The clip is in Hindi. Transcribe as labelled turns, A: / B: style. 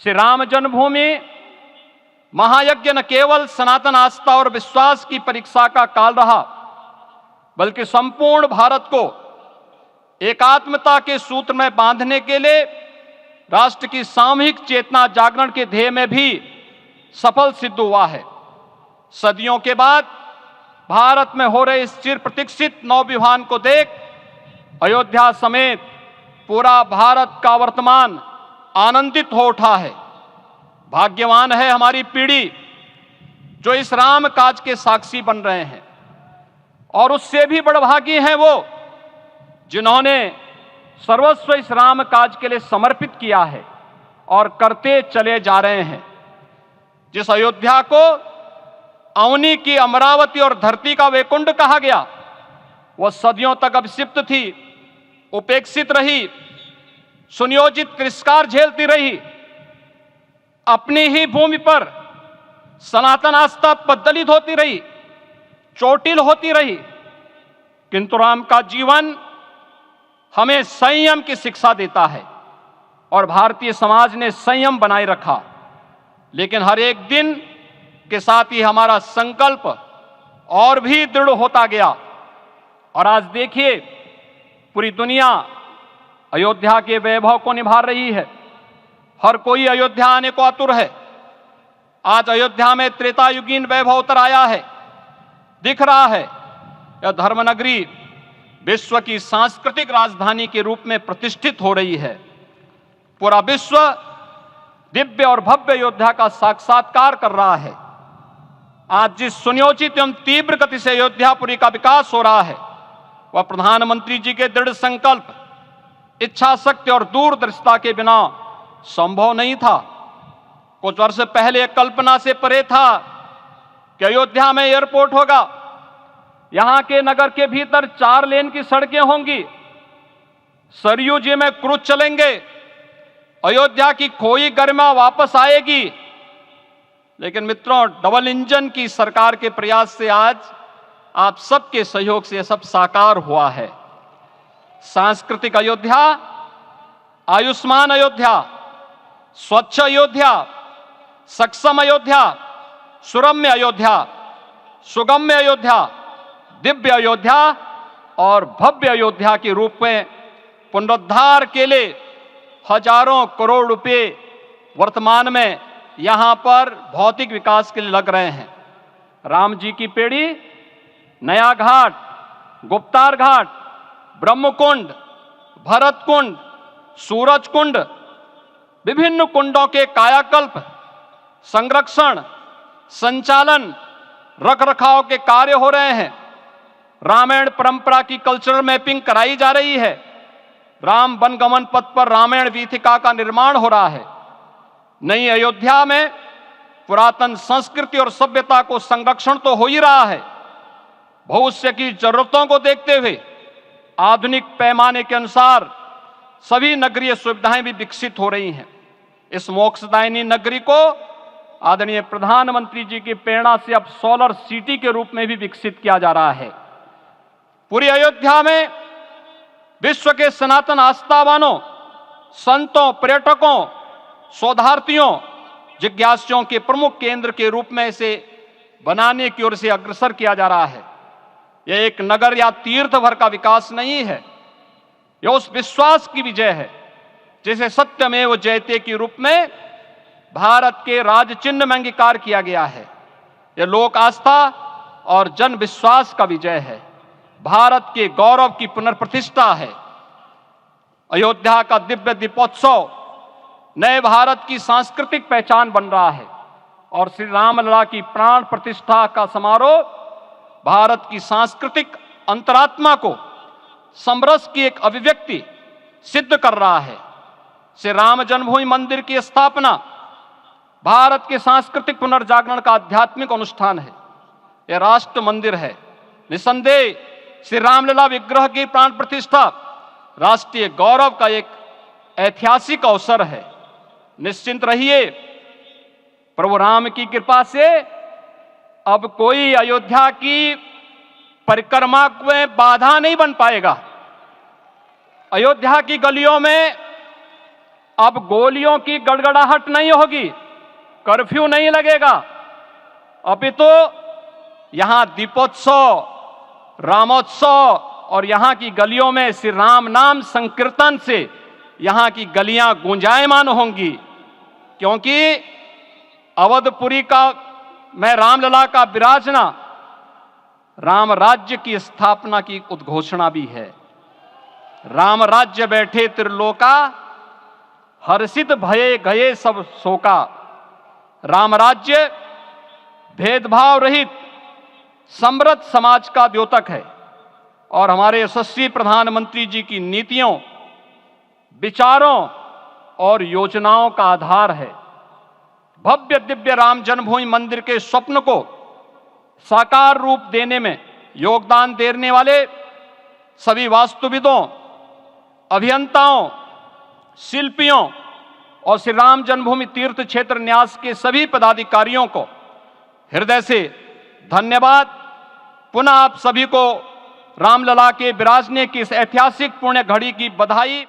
A: श्री राम जन्मभूमि महायज्ञ न केवल सनातन आस्था और विश्वास की परीक्षा का काल रहा, बल्कि संपूर्ण भारत को एकात्मता के सूत्र में बांधने के लिए राष्ट्र की सामूहिक चेतना जागरण के ध्येय में भी सफल सिद्ध हुआ है। सदियों के बाद भारत में हो रहे इस चिर प्रतीक्षित नवविवाह को देख अयोध्या समेत पूरा भारत का वर्तमान आनंदित हो उठा है। भाग्यवान है हमारी पीढ़ी जो इस राम काज के साक्षी बन रहे हैं, और उससे भी बड़भागी हैं वो जिन्होंने सर्वस्व इस राम काज के लिए समर्पित किया है और करते चले जा रहे हैं। जिस अयोध्या को अवनी की अमरावती और धरती का वैकुंठ कहा गया, वह सदियों तक अभिषिप्त थी, उपेक्षित रही, सुनियोजित तिरस्कार झेलती रही। अपनी ही भूमि पर सनातन आस्था पद्दलित होती रही, चोटिल होती रही, किंतु राम का जीवन हमें संयम की शिक्षा देता है और भारतीय समाज ने संयम बनाए रखा। लेकिन हर एक दिन के साथ ही हमारा संकल्प और भी दृढ़ होता गया, और आज देखिए पूरी दुनिया अयोध्या के वैभव को निभा रही है। हर कोई अयोध्या आने को आतुर है। आज अयोध्या में त्रेतायुगीन वैभव उतर आया है, दिख रहा है। यह धर्मनगरी विश्व की सांस्कृतिक राजधानी के रूप में प्रतिष्ठित हो रही है। पूरा विश्व दिव्य और भव्य अयोध्या का साक्षात्कार कर रहा है। आज जिस सुनियोजित एवं तीव्र गति से अयोध्यापुरी का विकास हो रहा है, वह प्रधानमंत्री जी के दृढ़ संकल्प, इच्छा शक्ति और दूरदर्शिता के बिना संभव नहीं था। कुछ वर्ष पहले कल्पना से परे था कि अयोध्या में एयरपोर्ट होगा, यहां के नगर के भीतर 4 लेन की सड़कें होंगी, सरयू जी में क्रूज चलेंगे, अयोध्या की खोई गरिमा वापस आएगी। लेकिन मित्रों, डबल इंजन की सरकार के प्रयास से आज आप सबके सहयोग से यह सब साकार हुआ है। सांस्कृतिक अयोध्या, आयुष्मान अयोध्या, स्वच्छ अयोध्या, सक्षम अयोध्या, सुरम्य अयोध्या, सुगम्य अयोध्या, दिव्य अयोध्या और भव्य अयोध्या के रूप में पुनरुद्धार के लिए हजारों करोड़ रुपए वर्तमान में यहां पर भौतिक विकास के लिए लग रहे हैं। राम जी की पेड़ी, नया घाट, गुप्तार घाट, ब्रह्मकुंड, भरत कुंड, सूरज कुंड, विभिन्न कुंडों के कायाकल्प, संरक्षण, संचालन, रखरखाव के कार्य हो रहे हैं। रामायण परंपरा की कल्चरल मैपिंग कराई जा रही है। राम वनगमन पथ पर रामायण वीथिका का निर्माण हो रहा है। नई अयोध्या में पुरातन संस्कृति और सभ्यता को संरक्षण तो हो ही रहा है, भविष्य की जरूरतों को देखते हुए आधुनिक पैमाने के अनुसार सभी नगरीय सुविधाएं भी विकसित हो रही हैं। इस मोक्षदायिनी नगरी को आदरणीय प्रधानमंत्री जी की प्रेरणा से अब सोलर सिटी के रूप में भी विकसित किया जा रहा है। पूरी अयोध्या में विश्व के सनातन आस्थावानों, संतों, पर्यटकों, शोधार्थियों, जिज्ञासुओं के प्रमुख केंद्र के रूप में इसे बनाने की ओर से अग्रसर किया जा रहा है। यह एक नगर या तीर्थ भर का विकास नहीं है, यह उस विश्वास की विजय है जिसे सत्यमेव जयते के रूप में भारत के राज चिन्ह में अंगीकार किया गया है। यह लोक आस्था और जन विश्वास का विजय है, भारत के गौरव की पुनर्प्रतिष्ठा है। अयोध्या का दिव्य दीपोत्सव नए भारत की सांस्कृतिक पहचान बन रहा है, और श्री रामलला की प्राण प्रतिष्ठा का समारोह भारत की सांस्कृतिक अंतरात्मा को समरस की एक अभिव्यक्ति सिद्ध कर रहा है। श्री राम जन्मभूमि मंदिर की स्थापना भारत के सांस्कृतिक पुनर्जागरण का आध्यात्मिक अनुष्ठान है। यह राष्ट्र मंदिर है। निसंदेह श्री रामलला विग्रह की प्राण प्रतिष्ठा राष्ट्रीय गौरव का एक ऐतिहासिक अवसर है। निश्चिंत रहिए, प्रभु राम की कृपा से अब कोई अयोध्या की परिक्रमा में बाधा नहीं बन पाएगा। अयोध्या की गलियों में अब गोलियों की गड़गड़ाहट नहीं होगी, कर्फ्यू नहीं लगेगा, अपितु यहां दीपोत्सव, रामोत्सव और यहां की गलियों में श्री राम नाम संकीर्तन से यहां की गलियां गुंजायमान होंगी। क्योंकि अवधपुरी का मैं रामलला का विराजना राम राज्य की स्थापना की उद्घोषणा भी है। राम राज्य बैठे त्रिलोका, हर्षित भये गए सब शोका। राम राज्य भेदभाव रहित समृद्ध समाज का द्योतक है और हमारे यशस्वी प्रधानमंत्री जी की नीतियों, विचारों और योजनाओं का आधार है। भव्य दिव्य राम जन्मभूमि मंदिर के स्वप्न को साकार रूप देने में योगदान देने वाले सभी वास्तुविदों, अभियंताओं, शिल्पियों और श्री राम जन्मभूमि तीर्थ क्षेत्र न्यास के सभी पदाधिकारियों को हृदय से धन्यवाद। पुनः आप सभी को रामलला के विराजने की इस ऐतिहासिक पुण्य घड़ी की बधाई।